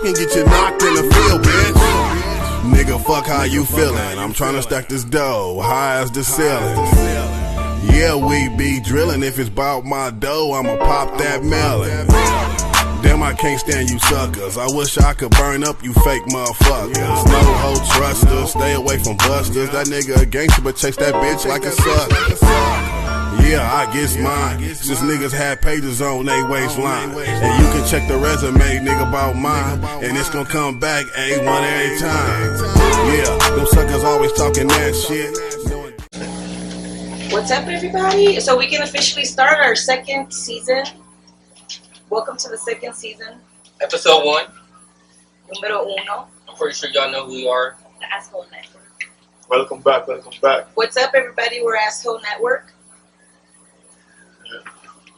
Can get you knocked in the field, bitch. Nigga, fuck how you feeling. I'm trying to stack this dough, high as the ceiling. Yeah, we be drilling. If it's about my dough, I'ma pop that melon. Damn, I can't stand you suckers. I wish I could burn up you fake motherfuckers. No hoe trusters, stay away from busters. That nigga a gangster, but chase that bitch like a sucker. Yeah, I guess mine. Since niggas had pages on they waistline. And you can check the resume, nigga, about mine. And it's gonna come back A1 every time. Yeah, them suckers always talking that shit. What's up, everybody? So we can officially start our second season. Welcome to the second season. Episode 1. Numero uno. I'm pretty sure y'all know who we are. The Asshole Network. Welcome back. What's up, everybody? We're Asshole Network.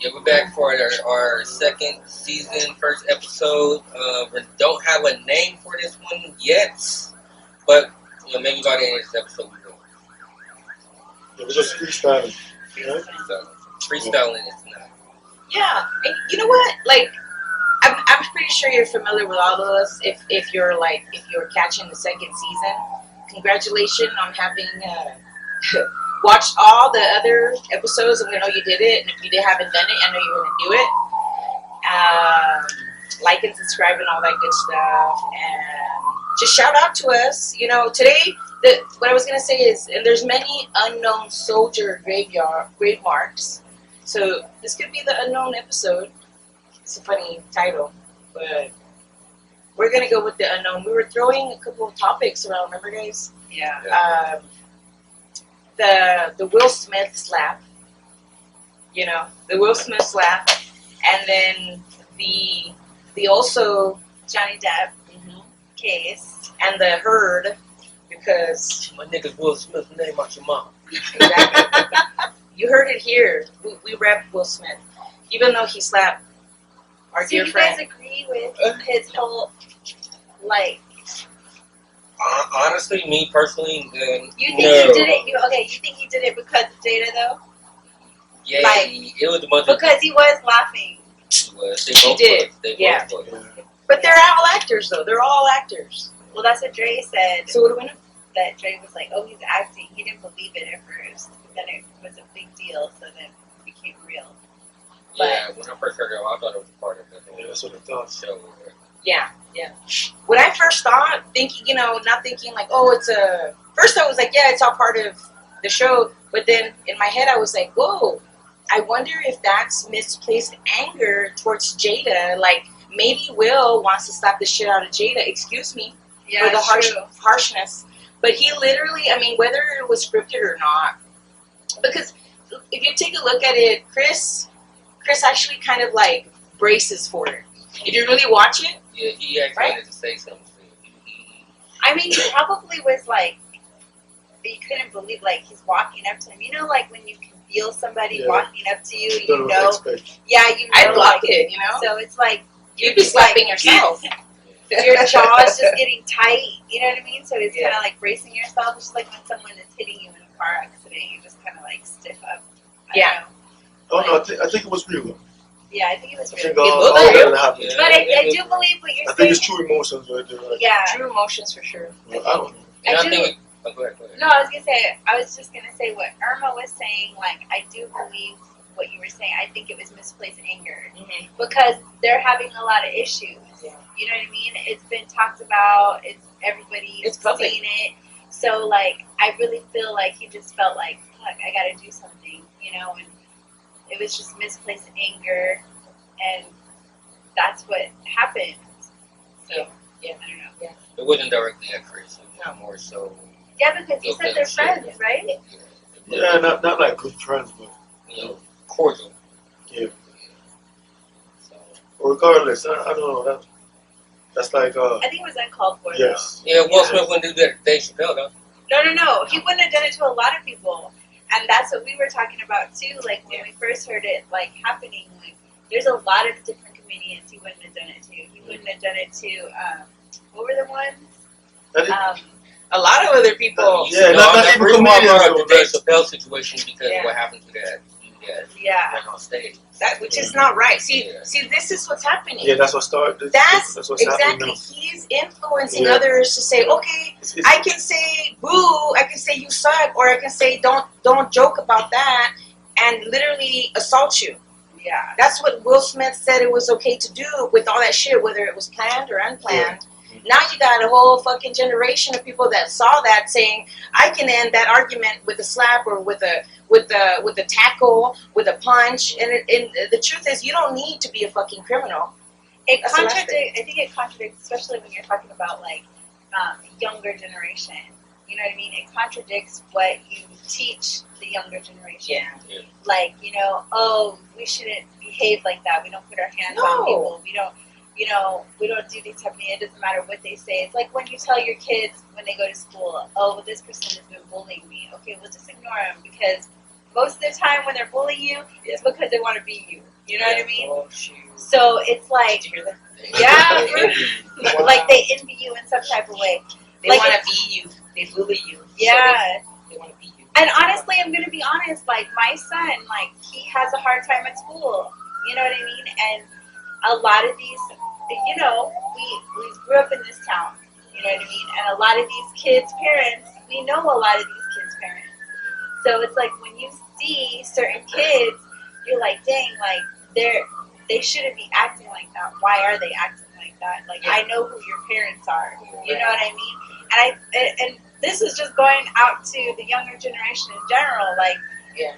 Yeah, we're back for our second season, first episode. We don't have a name for this one yet, but maybe by the end of this episode we will. Yeah, we're just freestyling. Right? Freestyling is not. Yeah, and you know what? Like, I'm pretty sure you're familiar with all of us. If you're catching the second season, congratulations on having watched all the other episodes, and we know you did it. And if you haven't done it, I know you're going to do it. Like and subscribe and all that good stuff. And just shout out to us. You know, today, what I was going to say is, and there's many unknown soldier grave marks. So this could be the unknown episode. It's a funny title, but we're going to go with the unknown. We were throwing a couple of topics around, remember, guys? Yeah. The Will Smith slap, the Will Smith slap, and then the also Johnny Depp case, and the Heard, because my nigga's Will Smith's name out your mouth. Exactly. You heard it here. We rep Will Smith, even though he slapped our dear friend. Do you guys agree with his whole, Honestly, me personally, you think he did it? You think he did it because of Jada though? Yeah, it was a bunch because he was laughing. He did. Yeah. But they're all actors, though. They're all actors. Well, that's what Dre said. So what do we know? That Dre was like, "Oh, he's acting." He didn't believe it at first. But then it was a big deal, so then it became real. Yeah, when I first heard it, I thought it was part of the whole that's what I thought. show. Yeah. When I first thought, thinking, not thinking like, oh, it's a... First I was like, yeah, it's all part of the show. But then in my head I was like, whoa, I wonder if that's misplaced anger towards Jada. Like, maybe Will wants to slap the shit out of Jada, excuse me, for the harshness. But he literally, whether it was scripted or not, because if you take a look at it, Chris actually kind of like braces for it. If you really watch it, yeah, he actually wanted to say something. He probably was like, he couldn't believe, like, he's walking up to him. You know, like when you can feel somebody walking up to you, you know. Yeah, you know. I block it, So it's like, you'd be slapping yourself. Your jaw is just getting tight, you know what I mean? So it's kind of like bracing yourself. It's just like when someone is hitting you in a car accident, you just kind of like stiff up. I think it was real. Yeah, I think it was real. But I do believe what you're saying. I think it's true emotions right there. Right? Yeah. True emotions for sure. Well, I don't know. Go ahead. No, I was just going to say what Irma was saying. Like, I do believe what you were saying. I think it was misplaced anger. Mm-hmm. Because they're having a lot of issues. Yeah. You know what I mean? It's been talked about. Everybody's seen it. So, like, I really feel like he just felt like, fuck, I got to do something, and it was just misplaced anger, and that's what happened. So, I don't know. Yeah. It wasn't directly at Chris. It was more so. Yeah, because you said they're friends, right? Yeah, not like good friends, but cordial. Yeah. So, regardless, I don't know. That's like I think it was uncalled for. Yes. Yeah, Will Smith wouldn't do that to Dave Chappelle, though. No. He wouldn't have done it to a lot of people. And that's what we were talking about too. Like when we first heard it happening, like there's a lot of different comedians he wouldn't have done it to. He wouldn't have done it to what were the ones? A lot of other people. Not even comedians. The Dave Chappelle situation because of what happened to that. Yeah. Like on stage. Which is not right. See, Yeah. see, this is what's happening. Yeah, that's what started. That's what's exactly. happening He's influencing Yeah. others to say, okay, now. I can say boo, I can say you suck, or I can say don't joke about that, and literally assault you. Yeah. That's what Will Smith said it was okay to do with all that shit, whether it was planned or unplanned. Now you got a whole fucking generation of people that saw that saying, I can end that argument with a slap or with a tackle, with a punch. And the truth is, you don't need to be a fucking criminal. It That's the last contradicts. I think it contradicts, especially when you're talking about like younger generation. You know what I mean? It contradicts what you teach the younger generation. Yeah. Like, you know, oh, we shouldn't behave like that. We don't put our hands on people. We don't, you know, we don't do these type of things. It doesn't matter what they say. It's like when you tell your kids when they go to school, oh, well, this person has been bullying me. Okay, well, just ignore them, because most of the time when they're bullying you, it's because they want to be you. You know what I mean? Oh, shoot. So it's like, Did you hear that? yeah, like they envy you in some type of way. They Like want to it's- be you. They bully you. Yeah. So they want to be you. And honestly, I'm going to be honest, like, my son, like, he has a hard time at school. You know what I mean? And a lot of these, you know, we grew up in this town. You know what I mean? And a lot of these kids' parents, we know a lot of these kids' parents. So it's like when you see certain kids, you're like, dang, like, they shouldn't be acting like that. Why are they acting like that? Like, I know who your parents are. You know what I mean? And this is just going out to the younger generation in general. Like,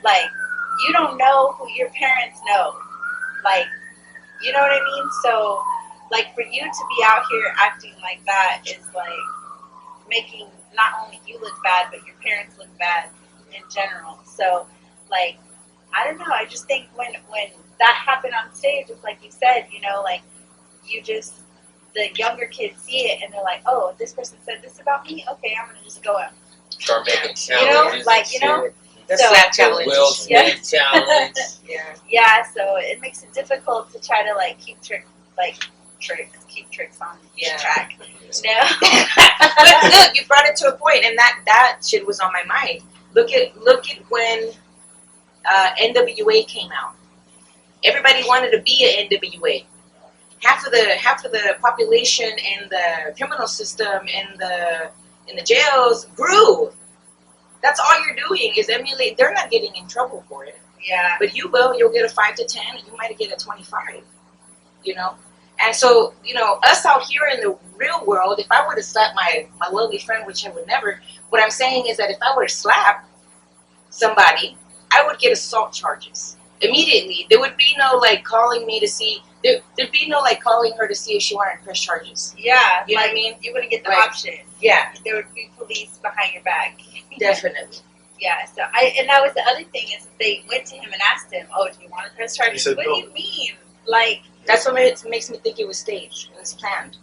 like, you don't know who your parents know. Like, you know what I mean? So, like, for you to be out here acting like that is, like, making not only you look bad, but your parents look bad in general. So, like, I don't know. I just think when that happened on stage, it's like you said, you know, like, the younger kids see it and they're like, oh, this person said this about me? Okay, I'm going to just go up. Start making challenges. You know, like, you know? The So- slap challenge. Will Smith challenge. Yeah. Yeah, so it makes it difficult to try to, like, keep tricks on track. No. But look, you brought it to a point, and that shit was on my mind. Look at when NWA came out. Everybody wanted to be an NWA. Half of the population in the criminal system in the jails grew. That's all you're doing is emulate. They're not getting in trouble for it. Yeah. But you will. You'll get a 5 to 10. You might get a 25. You know. And so, you know, us out here in the real world, if I were to slap my lovely friend, which I would never, what I'm saying is that if I were to slap somebody, I would get assault charges immediately. There would be no, like, calling me to see, there'd be no, like, calling her to see if she wanted to press charges. Yeah. You know like, what I mean? You wouldn't get the Right. option. Yeah, There would be police behind your back. definitely. Yeah, so and that was the other thing is they went to him and asked him, oh, do you want to press charges? He said What no. do you mean? Like, That's what makes me think it was staged. It was planned.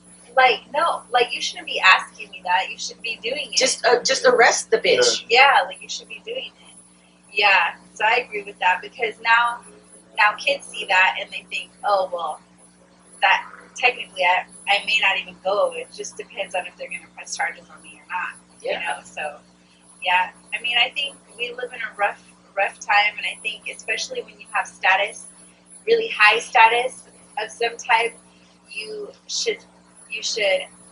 no, like, you shouldn't be asking me that. You should be doing it. Just arrest the bitch. Yeah, like, you should be doing it. Yeah, so I agree with that because now kids see that and they think, oh, well, that technically I may not even go. It just depends on if they're going to press charges on me or not. Yeah. You know, so, yeah. I mean, I think we live in a rough time, and I think especially when you have status, really high status of some type, you should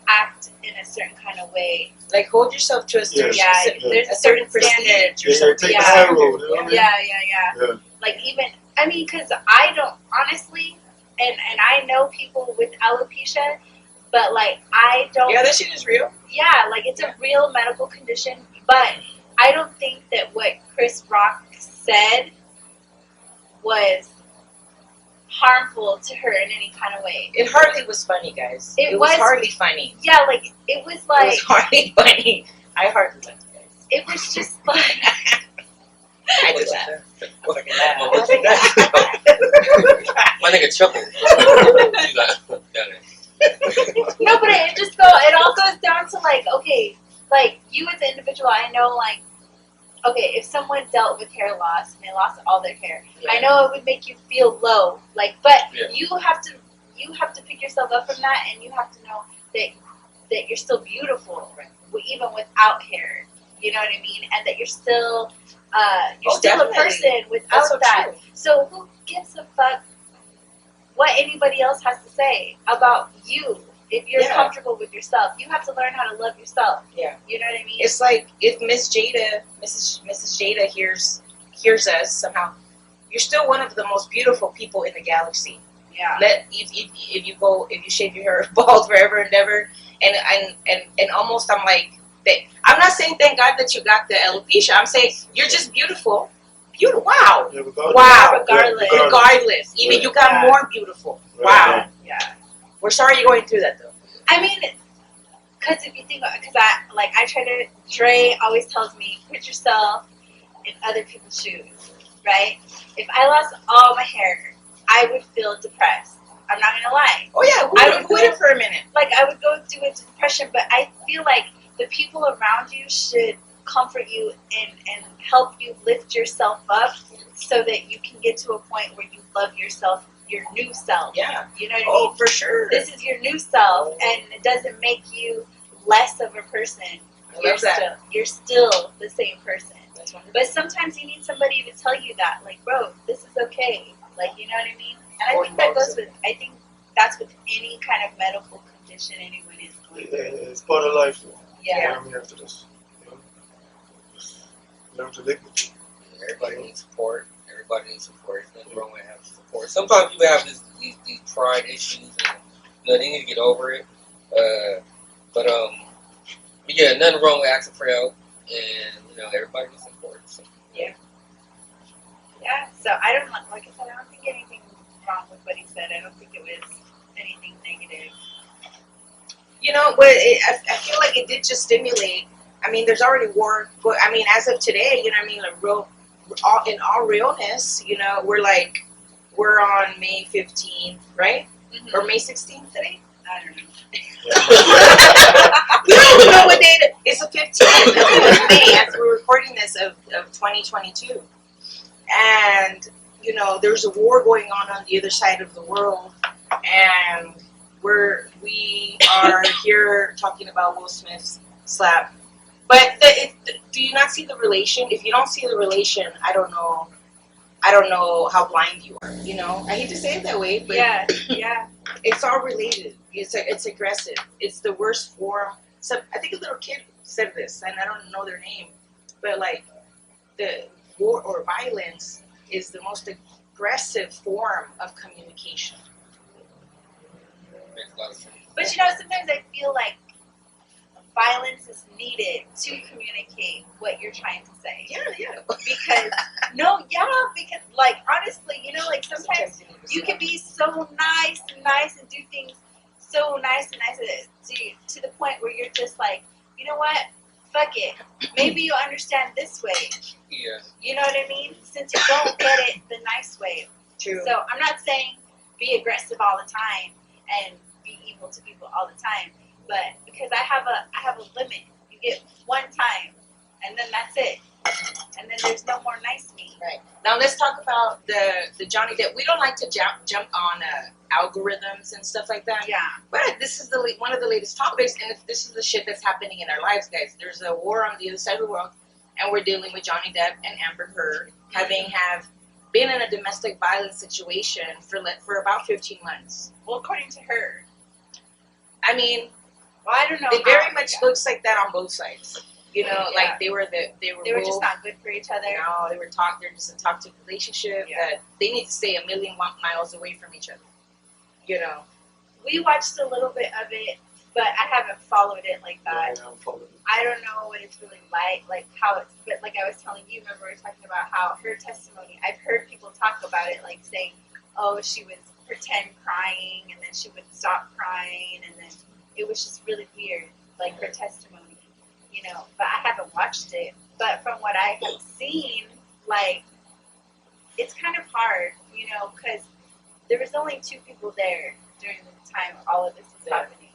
act in a certain kind of way. Like, hold yourself to a certain, Yeah, there's a certain standard. prestige. They say take Yeah. the high road. You know what I mean? Yeah. Yeah. Like, even, I mean, because I don't, honestly, and I know people with alopecia, but, like, I don't. Yeah, that shit is real. Yeah, like, it's a real medical condition, but I don't think that what Chris Rock said was harmful to her in any kind of way. It hardly was funny, guys. It was was- hardly funny. Yeah, like, it was It like, was hardly funny. I hardly liked it, guys. it was just like, I did that. What My nigga chuckled. no, but it all goes down to, like, okay, like, you as an individual, I know, like, okay, if someone dealt with hair loss and they lost all their hair, I know it would make you feel low, like, but Yeah. you have to pick yourself up from that, and you have to know that you're still beautiful, even without hair. You know what I mean? And that you're still you're Oh, still definitely. a person That's without so that. true. So who gives a fuck what anybody else has to say about you? If you're Yeah. comfortable with yourself, you have to learn how to love yourself. Yeah. You know what I mean? It's like if Mrs. Jada hears us somehow, you're still one of the most beautiful people in the galaxy. yeah. If you shave your hair bald forever and ever, and almost I'm like, I'm not saying thank God that you got the alopecia. I'm saying you're just beautiful. Wow. Yeah, regardless. Wow. Regardless. Regardless. Even you got Yeah. more beautiful. Right, Wow. right. Yeah. We're sorry you're going through that though. I mean, because if you think, because I try to, Dre always tells me, put yourself in other people's shoes, right? If I lost all my hair, I would feel depressed. I'm not gonna lie. Oh yeah, who would it for a minute? Like, I would go through into depression, but I feel like the people around you should comfort you and help you lift yourself up so that you can get to a point where you love yourself, your new self. Yeah. You know what I Oh, mean? for sure. This is your new self, and it doesn't make you less of a person. I love that. You're still the same person. That's wonderful. But sometimes you need somebody to tell you that, like, bro, this is okay. Like, you know what I mean? And I think that goes with, I think that's with any kind of medical condition anyone is going through. It's part of life. Yeah. You know what I mean? After this, you know, just learn to live with it. Everybody needs support. Everybody needs support. There's nothing wrong with having support. Sometimes people have these pride issues, and they need to get over it. But yeah, nothing wrong with asking for help, and everybody needs support. So. Yeah, so I don't, like I said, I don't think anything wrong with what he said. I don't think it was anything negative. But I feel like it did just stimulate. I mean, there's already war. I mean, as of today, in all realness, we're on May 15th, right? Mm-hmm. Or May 16th today? I don't know. We don't even know what day it's the 15th of May as we're recording this of 2022. And, there's a war going on the other side of the world. And we are here talking about Will Smith's slap. But do you not see the relation? If you don't see the relation, I don't know how blind you are. I hate to say it that way, but Yeah. it's all related. It's aggressive. It's the worst form. So I think a little kid said this, and I don't know their name, but like the war or violence is the most aggressive form of communication. Makes a lot of sense. But sometimes I feel like violence is needed to communicate what you're trying to say. Yeah. Because like honestly, like sometimes you can be so nice and do things so nice to the point where you're just like, you know what? Fuck it. Maybe you'll understand this way. Yeah. You know what I mean? Since you don't get it the nice way. True. So I'm not saying be aggressive all the time and be evil to people all the time, but because I have a limit. You get one time, and then that's it, and then there's no more nice me. Right. Now let's talk about the Johnny Depp. We don't like to jump on algorithms and stuff like that. Yeah. But this is one of the latest topics, and if this is the shit that's happening in our lives, guys. There's a war on the other side of the world, and we're dealing with Johnny Depp and Amber Heard have been in a domestic violence situation for about 15 months. Well, according to her. I mean, Well, I don't know. it very much looks like that on both sides. Like they were just not good for each other. No, they're just a toxic relationship that they need to stay a million miles away from each other. We watched a little bit of it, but I haven't followed it like that. I don't know what it's really like how it's. But like I was telling you, remember we were talking about how her testimony. I've heard people talk about it, like saying, "Oh, she would pretend crying, and then she would stop crying, and then it was just really weird, like her testimony." But I haven't watched it. But from what I have seen, like, it's kind of hard, because there was only two people there during the time all of this was happening,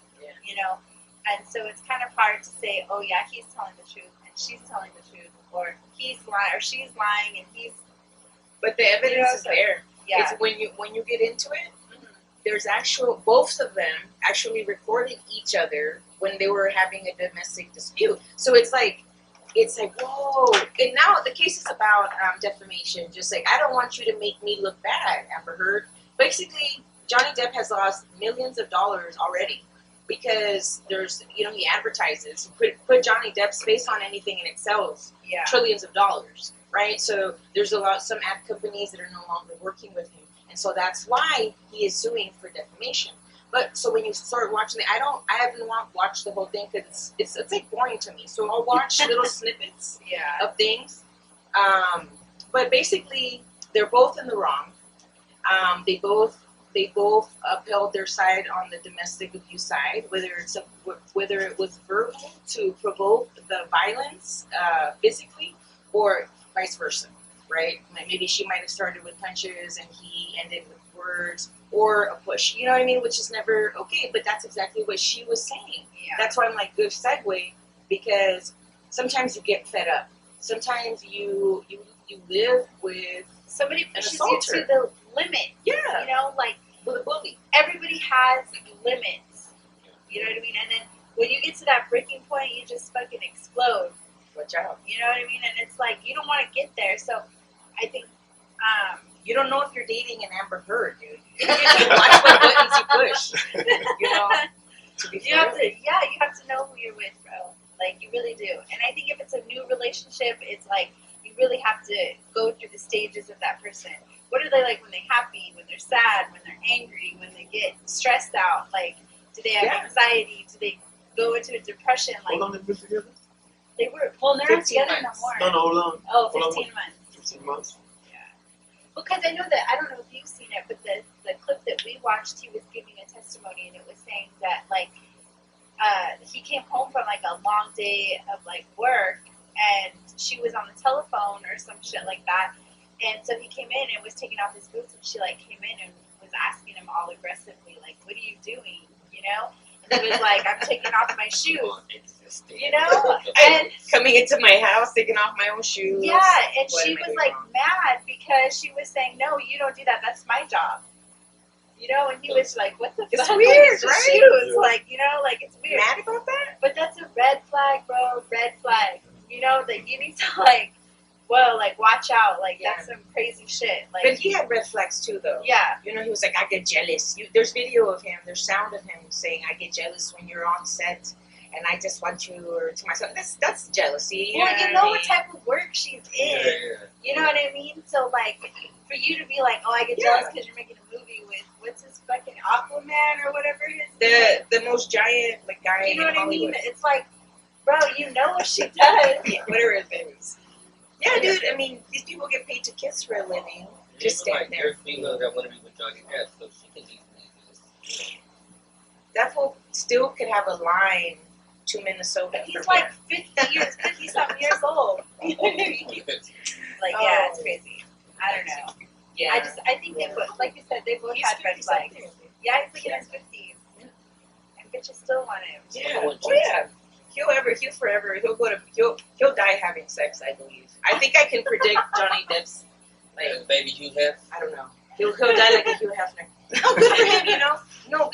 And so it's kind of hard to say, oh yeah, he's telling the truth and she's telling the truth, or he's lying or she's lying and he's. But the evidence is there. Yeah. It's when you get into it. There's both of them actually recorded each other when they were having a domestic dispute. So it's like, it's like, whoa. And now the case is about defamation. Just like, I don't want you to make me look bad, Amber Heard. Basically, Johnny Depp has lost millions of dollars already because there's, he advertises. Put Johnny Depp's face on anything and it sells trillions of dollars, right? So there's some ad companies that are no longer working with him. And so that's why he is suing for defamation. But so when you start watching it, I haven't watched the whole thing because it's like boring to me. So I'll watch little snippets of things. But basically, they're both in the wrong. They both upheld their side on the domestic abuse side, whether it was verbal to provoke the violence physically, or vice versa, right? Maybe she might have started with punches and he ended with words, or a push. You know what I mean? Which is never okay, but that's exactly what she was saying. Yeah. That's why I'm like, good segue, because sometimes you get fed up. Sometimes you live with somebody pushes you to the limit. Yeah. Like with a bully. Everybody has limits. You know what I mean? And then when you get to that breaking point, you just fucking explode. Watch out. You know what I mean? And it's like, you don't want to get there. So I think you don't know if you're dating an Amber Heard, dude. You watch what buttons you push. To be you have to know who you're with, bro. Like, you really do. And I think if it's a new relationship, it's like, you really have to go through the stages of that person. What are they like when they're happy, when they're sad, when they're angry, when they get stressed out? Like, do they have anxiety? Do they go into a depression? Like, how long have they been together? They were, well, they're not together no more. No, hold on. Oh, 15 months. 15 months. Because I know that, I don't know if you've seen it, but the clip that we watched, he was giving a testimony, and it was saying that, like, he came home from, like, a long day of, like, work, and she was on the telephone or some shit like that, and so he came in and was taking off his boots, and she, like, came in and was asking him all aggressively, like, what are you doing, And he was like, I'm taking off my shoes, and coming into my house, taking off my own shoes. Yeah, and she was like mad because she was saying, no, you don't do that. That's my job. And he was like, what the fuck? It's weird, right? Shoes? Like, like it's weird. Mad about that? But that's a red flag, bro. Red flag. That you need to watch out. Like, that's some crazy shit. Like, but he had red flags too, though. Yeah. He was like, I get jealous. There's video of him. There's sound of him saying, I get jealous when you're on set. And I just want you to myself. That's jealousy. Well, you know what type of work she's in. Yeah. You know what I mean? So, like, for you to be like, oh, I get jealous because you're making a movie with, what's his fucking Aquaman or whatever his name? The most giant, like, guy you know in what Hollywood. I mean? It's like, bro, you know what she does. Whatever his name is. Yeah, dude, I mean, these people get paid to kiss for a living. Just stand there. There's females that want to be with Johnny Depp, so she can easily just... That fool still could have a line to Minnesota. He's like 50-something years old. Like, yeah, it's crazy. I don't know. Yeah. I think they both, like you said, they both had red flags. Yeah, he's like in his 50s. And bitches still want him. Yeah. Oh, yeah. He'll forever. He'll die having sex, I believe. I think I can predict Johnny Depp's, like, baby Hugh Hef. I don't know. He'll die like a Hugh Hefner. Oh, good for him, No,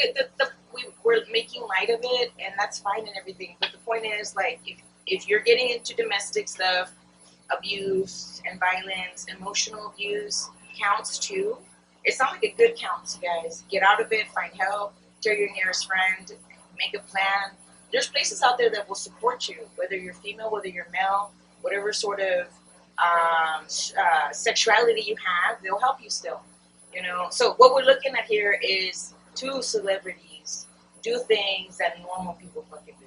we're making light of it, and that's fine and everything. But the point is, like, if you're getting into domestic stuff, abuse and violence, emotional abuse counts too. It's not like a good counts, guys. Get out of it, find help, tell your nearest friend, make a plan. There's places out there that will support you, whether you're female, whether you're male, whatever sort of sexuality you have, they'll help you still. So what we're looking at here is two celebrities do things that normal people fucking do.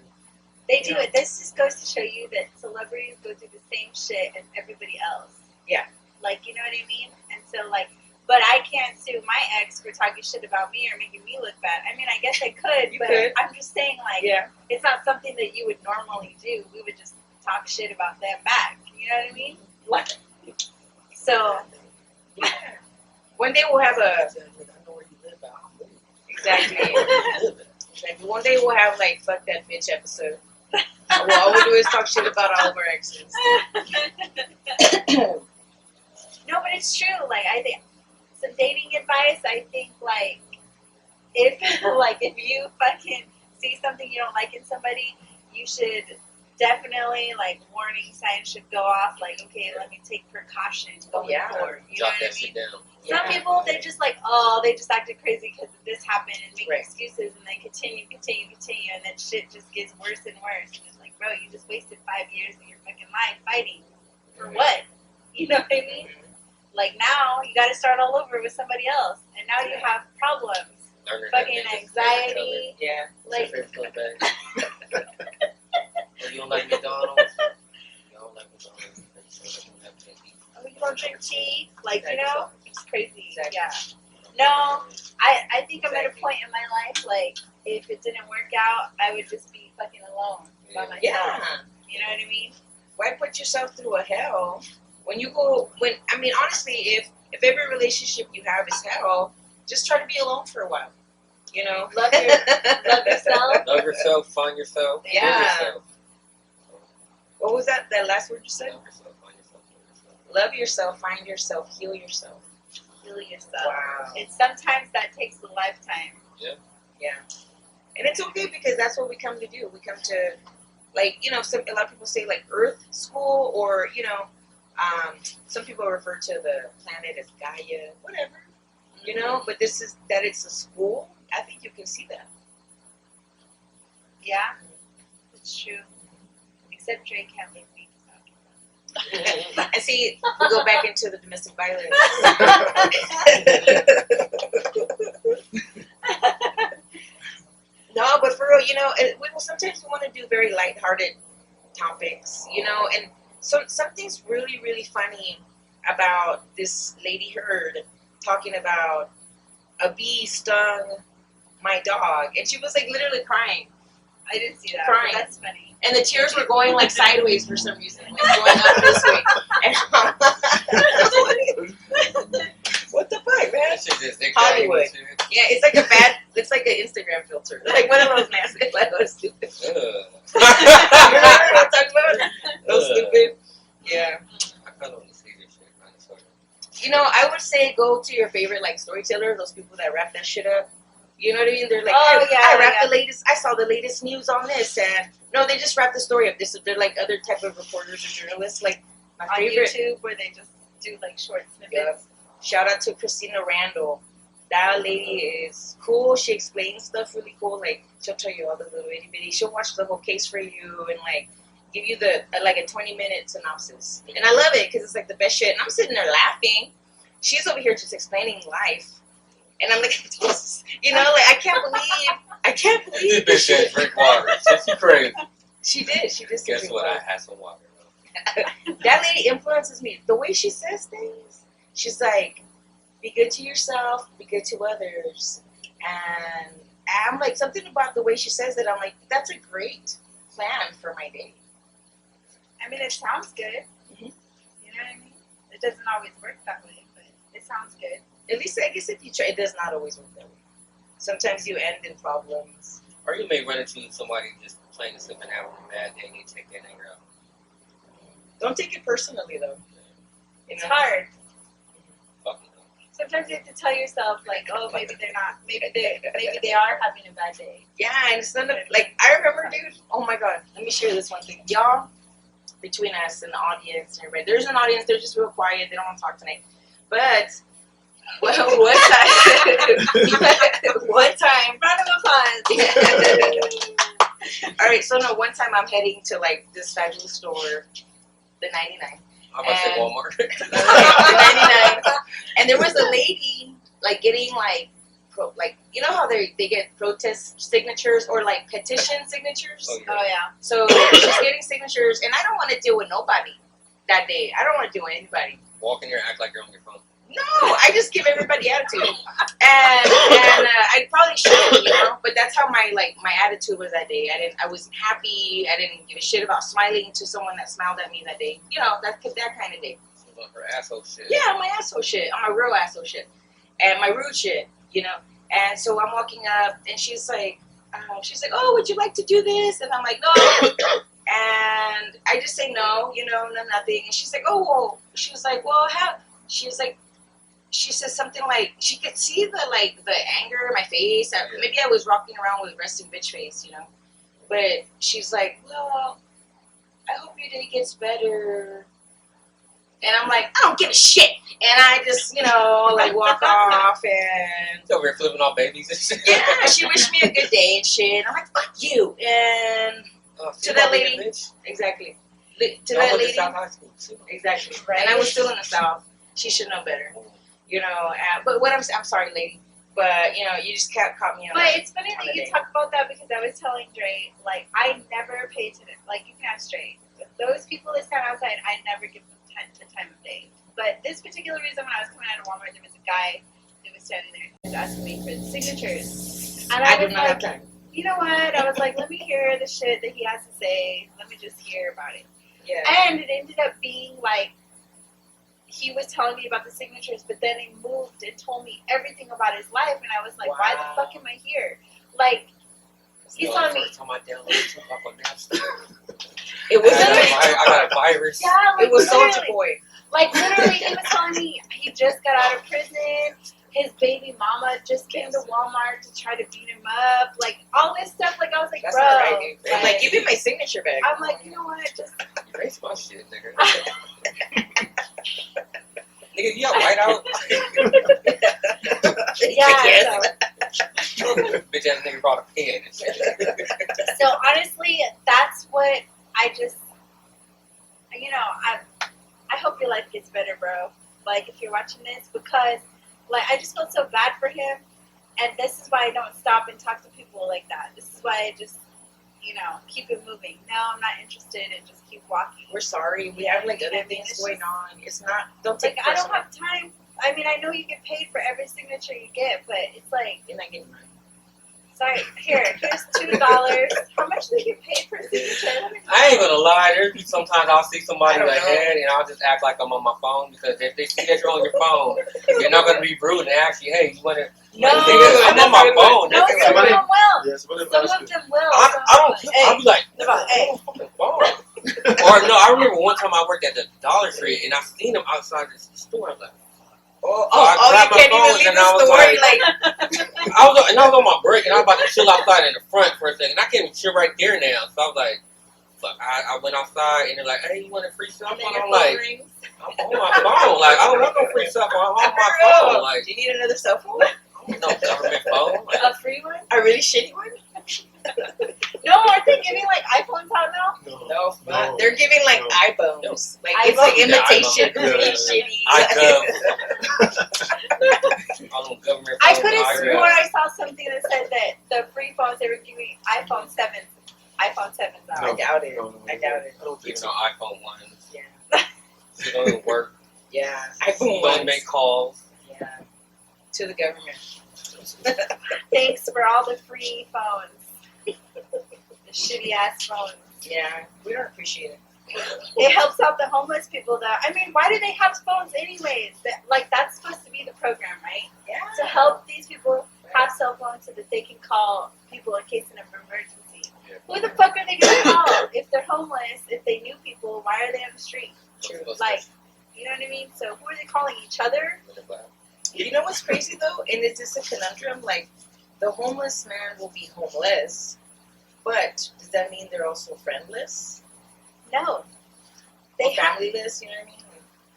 They do it. This just goes to show you that celebrities go through the same shit as everybody else. Yeah. Like, you know what I mean? And so, like, but I can't sue my ex for talking shit about me or making me look bad. I mean, I guess I could, but I'm just saying, like, it's not something that you would normally do. We would just talk shit about them back. You know what I mean? What? So, yeah. One day we'll have exactly. One day we'll have, like, fuck that bitch episode. All we do is talk shit about all of our exes. No, but it's true. Like, I think some dating advice. I think, like, if you fucking see something you don't like in somebody, you should definitely like warning signs should go off. Like, okay, let me take precautions going forward. You Jot know that what I shit mean? down. Some people, they just like, they just acted crazy because this happened and make excuses and then continue, and then shit just gets worse and worse. And it's like, bro, you just wasted 5 years of your fucking life fighting for what? You know what I mean? Like now, you got to start all over with somebody else, and now you have problems, fucking anxiety. Yeah. Like, you don't like McDonald's? You don't like McDonald's? oh, you don't drink tea? Like, you know, it's crazy. Yeah. No, I think I'm at a point in my life, like, if it didn't work out, I would just be fucking alone by myself. Yeah. You know what I mean? Why put yourself through a hell when you go? I mean, honestly, if every relationship you have is hell, just try to be alone for a while. You know, Love yourself. Love yourself, find yourself, Yeah. heal yourself. What was that last word you said? Love yourself, find yourself, heal yourself. Love yourself, find yourself, heal yourself. Heal yourself. Wow. And sometimes that takes a lifetime. Yeah. And it's okay because that's what we come to do. We come to, like, you know, a lot of people say like Earth School, or, you know, some people refer to the planet as Gaia, whatever, you know, but this is that it's a school. I think you can see that. Yeah, it's true. Except Drake can't leave me. And see, we go back into the domestic violence. No, but for real, you know, sometimes we want to do very lighthearted topics, you know, and something's really, really funny about this lady Heard talking about a bee stung my dog, and she was like literally crying. I didn't see that. Crying. That's funny. And the tears were going like sideways for some reason, like going up this way. And what the fuck, man? Hollywood. Yeah, it's like it's like an Instagram filter. Like one of those nasty, like those stupid. You know what I'm talking about? Those stupid. Yeah. I kind of want to see this shit, kind of, sort of. You know, I would say go to your favorite like storyteller, those people that wrap that shit up. You know what I mean? They're like, I wrapped the latest. I saw the latest news on this, and no, they just wrap the story up. They're like other type of reporters or journalists. Like my on favorite YouTube, where they just do like short snippets. Yeah. Shout out to Christina Randall. That lady is cool. She explains stuff really cool. Like she'll tell you all the little itty bitty. She'll watch the whole case for you and like give you the like a 20-minute synopsis. And I love it because it's like the best shit. And I'm sitting there laughing. She's over here just explaining life. And I'm like, you know, like I can't believe This bitch said drink water. She's crazy. She did. Guess what? I had some water. That lady influences me. The way she says things, she's like, be good to yourself, be good to others. And I'm like, something about the way she says it, I'm like, that's a great plan for my day. I mean, it sounds good. Mm-hmm. You know what I mean? It doesn't always work that way, but it sounds good. At least, I guess if you try, it does not always work that way. Sometimes you end in problems. Or you may run into somebody just plain and simple having a bad day and you take that anger out. Don't take it personally, though. It's hard. Fuck it. Sometimes you have to tell yourself, like, oh, maybe they're not. Maybe they are having a bad day. Yeah, and it's none of, like, I remember, dude, oh my god, let me share this one thing. Y'all, between us and the audience and everybody, there's an audience, they're just real quiet, they don't want to talk tonight. But, well, one time, Round of applause. Alright, so no, one time I'm heading to, like, this fabulous store, the 99. How about say Walmart? The 99. And there was a lady, like, getting, like, you know how they get protest signatures or, like, petition signatures? Oh, yeah. So she's getting signatures, and I don't want to deal with nobody that day. I don't want to deal with anybody. Walk in here, act like you're on your phone. No, I just give everybody attitude, and I probably shouldn't, you know. But that's how my attitude was that day. I wasn't happy. I didn't give a shit about smiling to someone that smiled at me that day. You know, that kind of day. She on her asshole shit. Yeah, my asshole shit. I'm a real asshole shit, and my rude shit. You know. And so I'm walking up, and she's like, oh, would you like to do this? And I'm like, no. And I just say no, you know, no, nothing. And she's like, oh, well, she was like, well, how? She was like. She says something like, she could see the anger in my face. Maybe I was walking around with resting bitch face, you know. But she's like, well, I hope your day gets better. And I'm like, I don't give a shit. And I just, like walk off and. So we're flipping off babies and shit. Yeah, she wished me a good day and shit. I'm like, fuck you. And to that lady. Exactly. To that lady. South High School. Exactly. Right. And I was still in the South. She should know better. But what I'm sorry, lady. But, you just caught me on. But it's funny that you talk about that because I was telling Dre, like, I never pay attention. Like, you can ask Dre. Those people that stand outside, I never give them time of day. But this particular reason, when I was coming out of Walmart, there was a guy that was standing there. He was asking me for the signatures. And I did was not have like, time. you know what? I was like, let me hear the shit that he has to say. Let me just hear about it. Yeah. And it ended up being like, he was telling me about the signatures, but then he moved and told me everything about his life, and I was like, why the fuck am I here? Like, he's telling me. Time I downloaded Tupac on Napster. It was I got a virus. Yeah, like, it was literally. Soulja Boy. Like, literally, he was telling me he just got out of prison. His baby mama just came to Walmart to try to beat him up. Like, all this stuff. Like, I was like, That's bro. not right, dude. Like, give me my signature back. I'm like, you know what? Just. Erase my shit, nigga. Nigga, you got white out? Yeah, Bitch ass nigga brought a pen and shit. so honestly, that's what I just, I hope your life gets better, bro. Like, if you're watching this, because, like, I just felt so bad for him, and this is why I don't stop and talk to people like that. This is why I just, keep it moving. No, I'm not interested, and just keep walking. We're sorry. We have, like, other things going on. It's not, don't take Like, I don't have time. I mean, I know you get paid for every signature you get, but it's like, You're not getting mine. sorry, here's $2. How much do you get paid per signature? I ain't gonna lie, there's be sometimes I'll see somebody I don't ahead and I'll just act like I'm on my phone because if they see that you're on your phone, they're not gonna be rude and ask you, hey, you wanna No, I'm on my phone. No, That's some of like, them will. Yeah, some of Some them of them will. I don't I'll be like, Hey. I'm on my fucking phone. Or no, I remember one time I worked at the Dollar Tree and I seen them outside the store. I was like, I grabbed my phone and I was like, I was on my break and I was about to chill outside in the front for a second. I can't even chill right there now. So I was like, fuck. I went outside and they're like, hey, you want a free cell phone? I'm like, I'm on my phone. Like, I don't want no free cell phone. I'm on my phone. Like, do you need another cell phone? no government phone. Like, A free one? A really shitty one? No, aren't they giving like iPhones out now? No, they're giving like iPhones. Like, it's like imitation, really shitty. I don't government I phone. could have sworn I saw something that said that the free phones they were giving iPhone 7s out. I doubt it. No, I doubt it. I don't think Even so. on iPhone 1. Yeah. It don't even work. Yeah. iPhone Don't 1. make calls. Yeah. To the government. Thanks for all the free phones. The shitty ass phones. Yeah. We don't appreciate it. It helps out the homeless people though. I mean, why do they have phones anyways? That's supposed to be the program, right? Yeah. To help these people have cell phones so that they can call people in case of an emergency. Yeah. Who the fuck are they gonna call if they're homeless? If they knew people, why are they on the street? Like, you know what I mean? So who are they calling? Each other? You know what's crazy though? And it's just a conundrum. Like, the homeless man will be homeless, but does that mean they're also friendless? No. They They have. familyless, you know what I mean?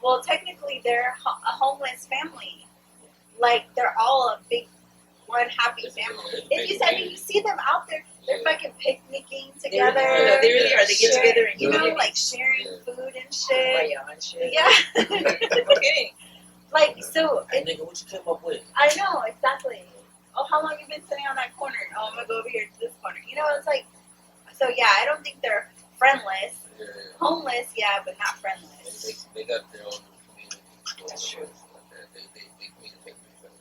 Well, technically, they're a homeless family. Like, they're all a big, one happy family. If you said you see them out there, they're fucking picnicking together. They really are. They get together and You know, unity. like sharing food and shit. And shit. Yeah. Okay. Like, so, Hey, nigga, what you came up with? I know, exactly. Oh, how long you been sitting on that corner? Oh, I'm gonna go over here to this corner. You know, it's like, so yeah, I don't think they're friendless. Yeah. Homeless, yeah, but not friendless. They got their own community. That's true. They communicate with each other.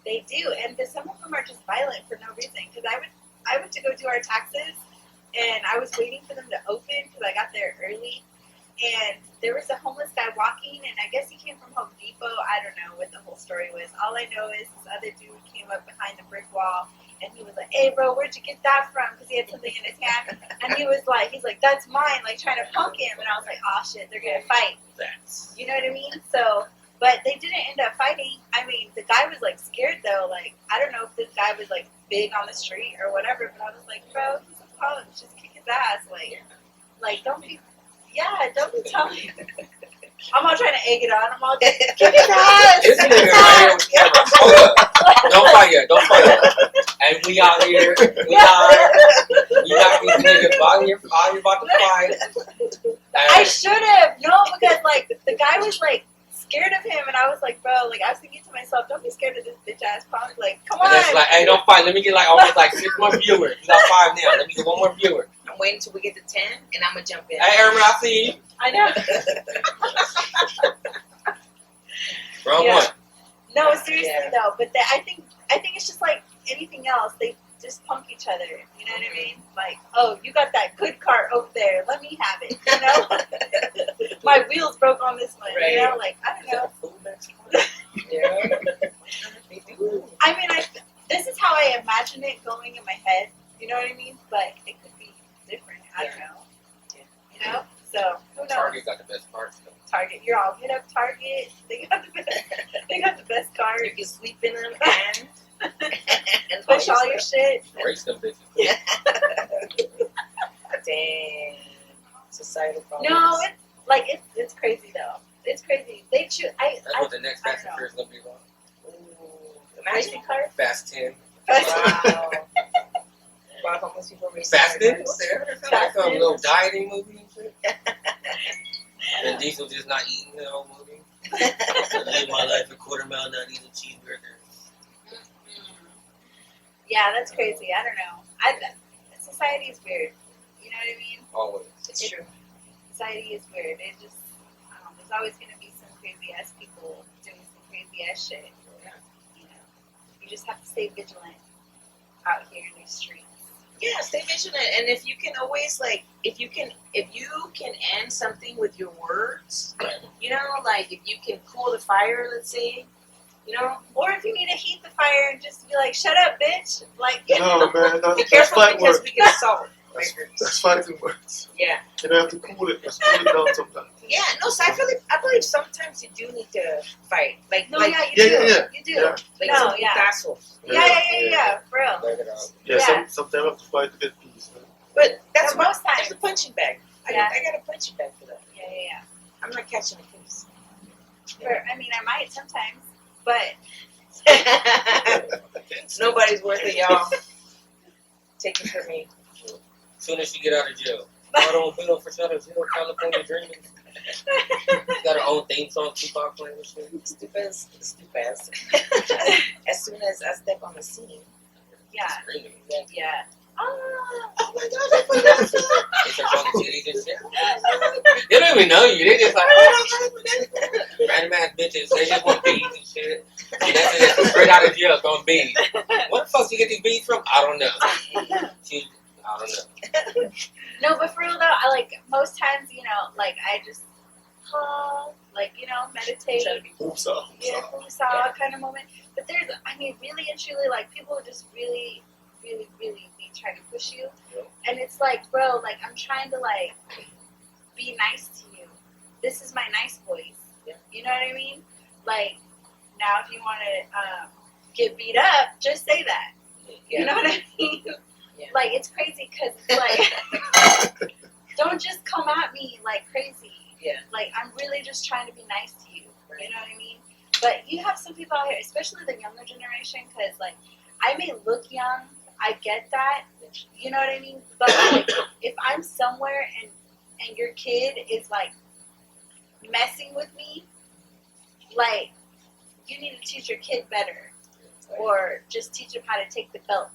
They do, and some of them are just violent for no reason. Because I went to go do our taxes, and I was waiting for them to open because I got there early, and there was a homeless guy walking, and I guess he came from Home Depot. I don't know what the whole story was. All I know is this other dude came up behind the brick wall, and he was like, "Hey, bro, where'd you get that from?" Because he had something in his hand, and he's like, "That's mine," like trying to punk him, and I was like, "Oh shit, they're gonna fight." You know what I mean? So, but they didn't end up fighting. I mean, the guy was like scared though. Like, I don't know if this guy was like big on the street or whatever, but I was like, bro, he's a college, just kick his ass. Like don't be Yeah, don't be telling me. I'm all trying to egg it on. I'm all give it fast. This nigga right here with camera. Hold up. Don't fight yet. Don't fight yet. And we out here. We got these niggas out here about to fight. I should have. No, because like the guy was like scared of him, and I was like, bro, like I was thinking to myself, don't be scared of this bitch ass punk. Like, come on. And it's like, hey, don't fight. Let me get like almost like 6 more viewers. You got 5 now. Let me get 1 more viewer. I'm waiting till we get to 10, and I'm gonna jump in. Hey, Aaron, I see you. I know. Wrong Yeah. one. No, seriously Yeah. though. But I think it's just like anything else. They just punk each other. You know what I mean? Like, oh, you got that good cart over there. Let me have it. You know? My wheels broke on this one. Right. You know, like I don't know. Yeah. They do. I mean, this is how I imagine it going in my head. You know what I mean? But it could be different. I don't know. You know? So who knows? Target got the best parts though. Target. You're all hit up Target. They got the best. They got the best You cars. can sleep in them and Push all your shit. Race them bitches. Yeah. Dang. Societal problems. No, it's crazy though. It's crazy. They choose. That's what the next I Fast and don't know. Furious gonna be about. Ooh, imagine. Racing cars. Fast 10. Wow. Wow, how much people racing Fast 10? cars. It's like some little dieting movie and shit. And Diesel just not eating the whole movie. I live my life a quarter mile not eating cheeseburger. Yeah, that's crazy. I don't know. Society is weird. You know what I mean? Always. It's true. Society is weird. It just there's always gonna be some crazy ass people doing some crazy ass shit. Yeah. You know, you just have to stay vigilant out here in these streets. Yeah, stay vigilant, and if you can always if you can end something with your words, you know, like if you can cool the fire, let's say, you know, Or if you need to heat the fire and just be like, "Shut up, bitch!" Like, you know. No, man, be that's careful fight because words. we get assault. That's fighting words. Yeah, You don't have to cool it. Just cool it down sometimes. yeah. No, so I believe sometimes you do need to fight, No, like yeah, you Yeah, do. yeah, yeah. You do. Yeah. like No, some yeah. putazos. Yeah, for real. Back it out. Yeah, Yeah. sometimes you have to fight to get peace. Man. But that's No, most that's times. the punching bag. Yeah. I got a punching bag for that. Yeah. I'm not catching a case. I mean, I might sometimes, but Nobody's worth it, y'all. Take it from me. As soon as she get out of jail. Automobile for Shadow Zero, California Dreaming. Got her own theme song, Tupac playing and shit. Stupid. As soon as I step on the scene. yeah. Screaming. Yeah. Oh my God, I forgot. They start calling titties and shit. They don't even know you. They just like, random ass bitches. They just want beads and shit. And that's it. Straight out of jail, throwing beads. Where the fuck you get these beads from? I don't know. I don't know. No, but for real though, I like most times, you know, like I just like, you know, meditate. Oops, up. Yeah, saw kind of moment. But there's, I mean, really and truly, like people just really be trying to push you, and it's like, bro, like I'm trying to like be nice to you. This is my nice voice. Yeah. You know what I mean? Like now, if you want to get beat up, just say that. Yeah. You know what I mean? Yeah. Like it's crazy because like don't just come at me like crazy. Yeah. Like I'm really just trying to be nice to you. Right. You know what I mean? But you have some people out here, especially the younger generation, because like I may look young. I get that, you know what I mean? But like, if I'm somewhere and your kid is like messing with me, like you need to teach your kid better, or just teach him how to take the belt.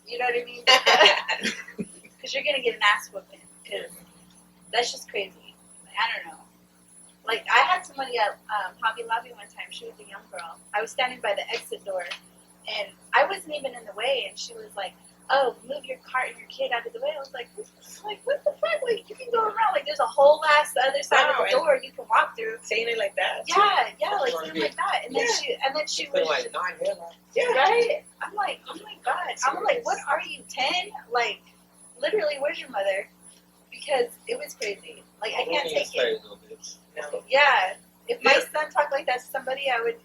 You know what I mean? Because you're gonna get an ass whooping. Because that's just crazy. Like, I don't know. Like I had somebody at Hobby Lobby one time. She was a young girl. I was standing by the exit door. And I wasn't even in the way, and she was like, "Oh, move your cart and your kid out of the way." I was like, what the fuck? Like, you can go around. Like, there's a whole ass other side of the door you can walk through. Saying it like that. Yeah, like something like that. And then she Feel was like 9 hairline. right. I'm like, oh my god. I'm like, what are you, 10? Like, literally, where's your mother? Because it was crazy. Like, I can't take it. No. Yeah, if my son talked like that to somebody, I would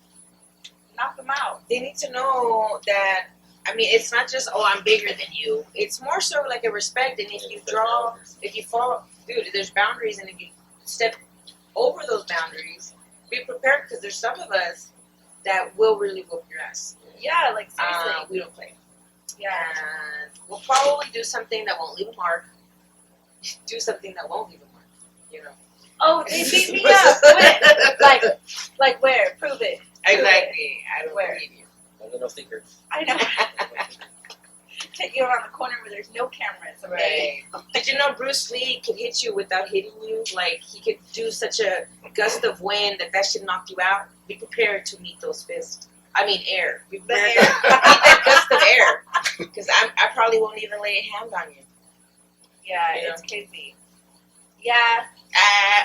knock him out. They need to know that. I mean, it's not just, oh, I'm bigger than you. It's more so like a respect. And if you fall, dude, there's boundaries. And step over those boundaries, be prepared because there's some of us that will really whoop your ass. Yeah, like seriously. We don't play. Yeah. And we'll probably do something that won't leave a mark. Do something that won't leave a mark. You know. Oh, they beat me up. When? Like where? Prove it. Exactly. I don't Where? believe you. No little secrets. I know. Take you around the corner where there's no cameras. Okay. Right. Did you know Bruce Lee could hit you without hitting you? Like, he could do such a gust of wind that should knock you out. Be prepared to meet those fists. I mean, air. Be prepared to meet that gust of air. Because I probably won't even lay a hand on you. Yeah, You know? it's crazy. Yeah.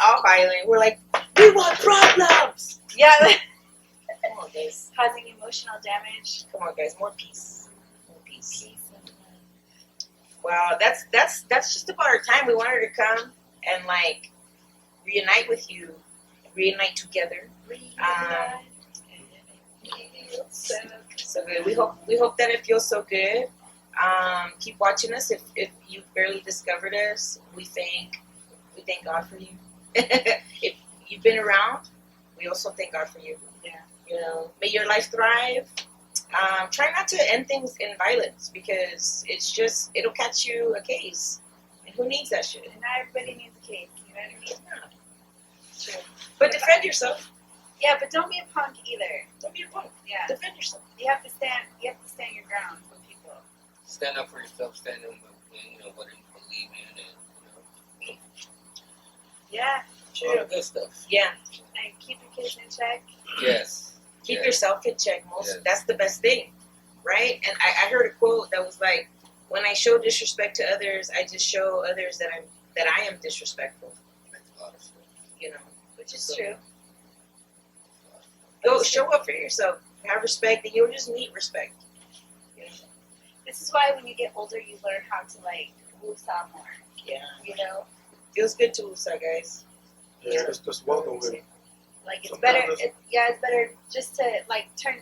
All violent. We're like, we want problems. Yeah. Come on, guys. Causing emotional damage. Come on, guys. More peace. More peace. Peace and Wow, that's just about our time. We wanted to come and like reunite with you, reunite together. So good. We hope that it feels so good. Keep watching us. If you barely discovered us, we thank God for you. If you've been around, we also thank God for you. Yeah. You know, may your life thrive. Try not to end things in violence because it'll catch you a case. And who needs that shit? And not everybody needs a case, you know what I mean? Yeah. True. But defend yourself. Yeah, but don't be a punk either. Don't be a punk. Yeah. Defend yourself. You have to stand your ground for people. Stand up for yourself. Stand up for what you believe in, and Yeah. all the good stuff. Yeah. And keep your kids in check. Yes. Keep Yeah. yourself in check. Yeah. That's the best thing, right? And I heard a quote that was like, "When I show disrespect to others, I just show others that I am disrespectful." Makes a lot of sense. You know, Which is true. go show up for yourself. Have respect, and you'll just need respect. You know? This is why when you get older, you learn how to like woosah more. Yeah. You know, Feels good to Usa, guys. Yeah, just welcome with it. like it's Sometimes better. it's- It's better just to like turn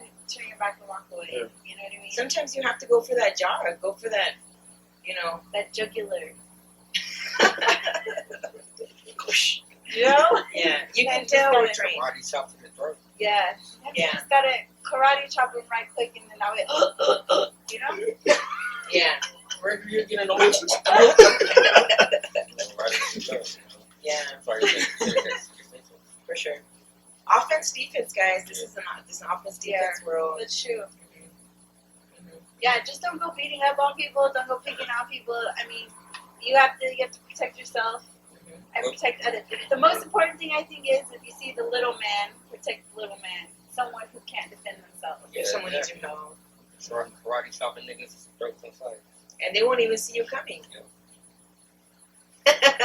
your back and walk away. Yeah. You know what I mean? Sometimes you have to go for that jog. Go for that. You know. That jugular. You know? Yeah. You can tell we're Just trained. Karate chop to the throat. Yeah. Yeah. You just gotta karate chop him right quick, and then I went, you know? Yeah. Where do you get an old? Yeah. For sure. Offense, defense, guys. This is an offense, defense world. That's true. Mhm. Yeah, just don't go beating up on people. Don't go picking on people. I mean, you have to protect yourself Mhm. and protect others. The most important thing I think is if you see the little man, protect the little man. Someone who can't defend themselves. If someone needs your help, Karate chopping niggas throats on fire. and they won't even see you coming. Yeah.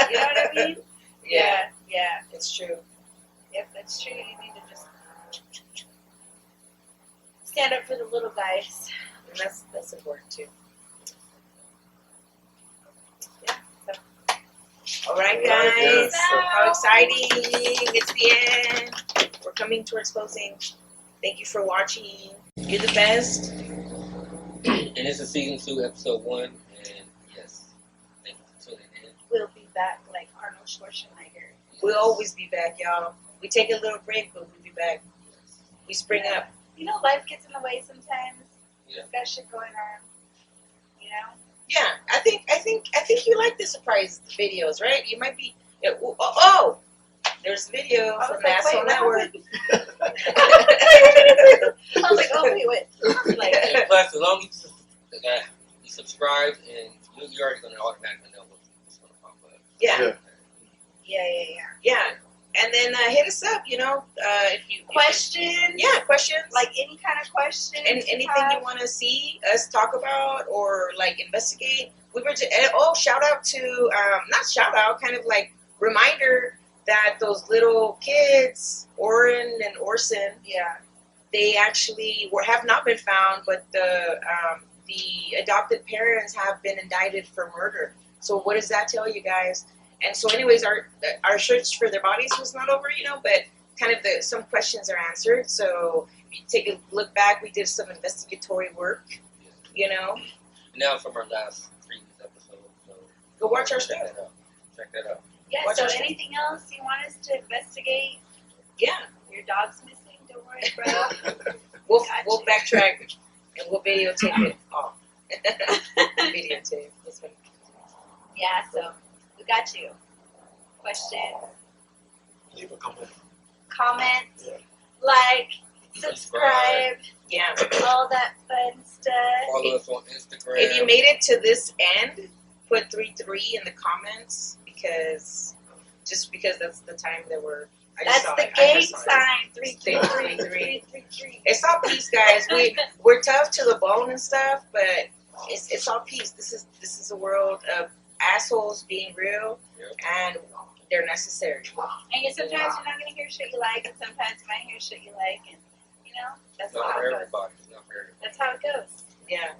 You know what I mean? Yeah, Yeah. it's true. If that's true, you need to just stand up for the little guys. And that's important too. Yeah. So. All right, All right, guys. yes. How exciting! It's the end. We're coming towards closing. Thank you for watching. You're the best. And this is season 2, episode 1. And yes, thank you for tuning in. We'll be back like Arnold Schwarzenegger. We'll always be back, y'all. We take a little break, but we'll be back. We spring up. You know, life gets in the way sometimes. Yeah. Got shit going on. You know? Yeah, I think you like the surprise videos, right? You might be. Yeah, oh, there's a video I from was the like, Asshole wait, Network. I was like, oh, wait. Like, And plus, as long as you subscribe, and you're already going to automatically know what's going to pop up. Yeah, Yeah. yeah. And then hit us up. You know, if you questions? yeah, questions. Like any kind of question. And anything you want to see us talk about or like investigate. We were just, shout out to not shout out, kind of like reminder that those little kids, Oren and Orson, Yeah. they actually have not been found, but the adopted parents have been indicted for murder. So what does that tell you guys? And so, anyways, our search for their bodies was not over, you know, but kind of some questions are answered. So if you take a look back, we did some investigatory work, you know. Now from our last previous episode. So Go watch our check stuff. that out. Check that out. Yeah, Watch so our stuff. anything else you want us to investigate? Yeah. Your dog's missing, don't worry, bro. We'll Gotcha. backtrack and we'll videotape it all. Videotape. This one. Yeah, so we got you. Questions, Leave a comment. comment, Yeah. like, subscribe, Yeah. all that fun stuff. Follow us on Instagram. If you made it to this end, put 3-3 in the comments because that's the time that we're. I just That's saw the it. I gang just saw it. sign. 333 333. 333. It's all peace, guys. We're tough to the bone and stuff, but it's all peace. This is a world of assholes being real, and they're necessary. And sometimes you're not gonna hear shit you like, and sometimes you might hear shit you like, and you know that's Not how for it goes. everybody. It's not for everybody. That's how it goes. Yeah,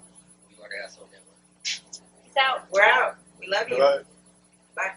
We got asshole network. Peace out. we're out. We love you. Right. Bye.